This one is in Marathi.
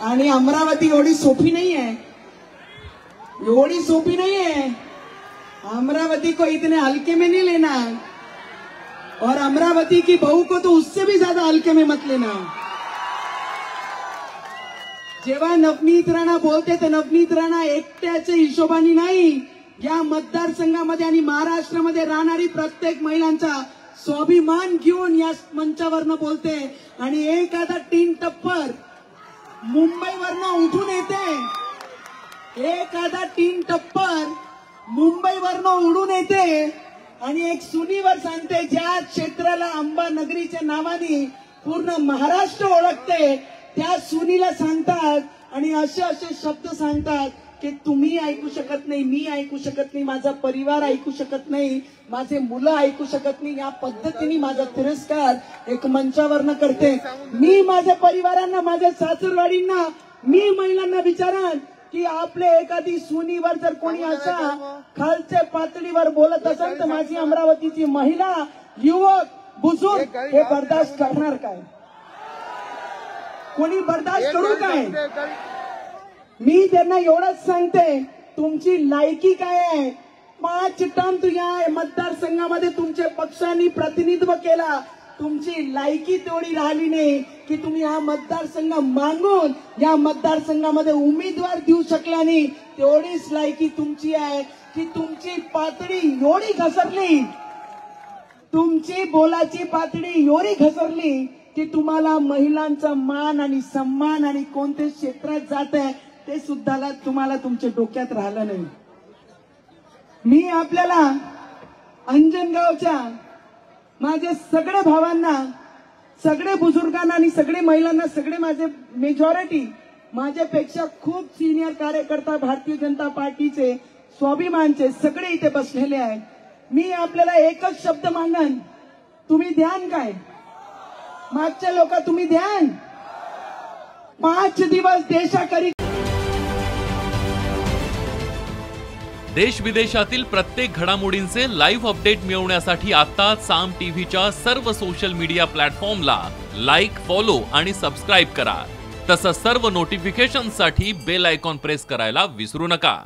आणि अमरावती एवढी सोपी नहीं है, एवढी सोपी नहीं है। अमरावती को इतने हल्के में नहीं लेना, और अमरावती की बहू को तो उससे भी ज्यादा हल्के में मत लेना। जेव्हा नवनीत राणा बोलते तर नवनीत राणा एकट्याच्या हिशोबाने नाही, या मतदारसंघामध्ये आणि महाराष्ट्रामध्ये राहणारी प्रत्येक महिलांचा स्वाभिमान घेऊन या मंचावरनं बोलते। आणि एखादा टीन टप्पर मुंबईवरनं उठून येते, एखादा टीन टप्पर मुंबईवरनं उडून येते आणि एक सुनीवर सांगते, ज्या क्षेत्राला अंबा नगरीच्या नावाने पूर्ण महाराष्ट्र ओळखते त्या सुनीला सांगतात आणि असे असे शब्द सांगतात की तुम्ही ऐकू शकत नाही, मी ऐकू शकत नाही, माझा परिवार ऐकू शकत नाही, माझे मुलं ऐकू शकत नाही। या पद्धतीने माझा तिरस्कार एक मंचावरनं करते। मी माझ्या परिवारांना, माझ्या सासरवाडींना, मी महिलांना विचारन की आपले एखादी सुनीवर जर कोणी असा खालच्या पातळीवर बोलत असेल तर माझी अमरावतीची महिला, युवक, बुजुर्ग हे बर्दाश्त करणार काय? कोणी बर्दाश्त करू काय? मी त्यांना एवढंच सांगते, तुमची लायकी काय आहे? 5 टर्म या मतदारसंघामध्ये तुमच्या पक्षांनी प्रतिनिधित्व केला, तुमची लायकी तेवढी राहिली नाही की तुम्ही हा मतदारसंघ मागून या मतदारसंघामध्ये उमेदवार देऊ शकला नाही। तेवढीच लायकी तुमची आहे की तुमची पातळी एवढी घसरली, तुमची बोलाची पातळी एवढी घसरली की तुम्हाला महिलांचा मान आणि सन्मान आणि कोणत्या क्षेत्रात जात आहे ते सुद्धा तुम्हाला तुमच्या डोक्यात राहिलं नाही। मी आपल्याला अंजनगावच्या माझे सगळे भावांना, सगळे बुजुर्गांना आणि सगळे महिलांना, सगळे माझे मेजॉरिटी माझ्यापेक्षा खूप सिनियर कार्यकर्ता भारतीय जनता पार्टीचे स्वाभिमानचे सगळे इथे बसलेले आहेत। मी आपल्याला एकच शब्द मागन, तुम्ही ध्यान काय? मागच्या लोक तुम्ही ध्यान 5 दिवस देशाकरिता। देश विदेशातील प्रत्येक घडामोडींचे लाईव्ह अपडेट मिळवण्यासाठी आता साम टीव्हीच्या सर्व सोशल मीडिया प्लॅटफॉर्मला लाईक, फॉलो आणि सबस्क्राईब करा। तसंच सर्व नोटिफिकेशनसाठी बेल आयकॉन प्रेस करायला विसरू नका।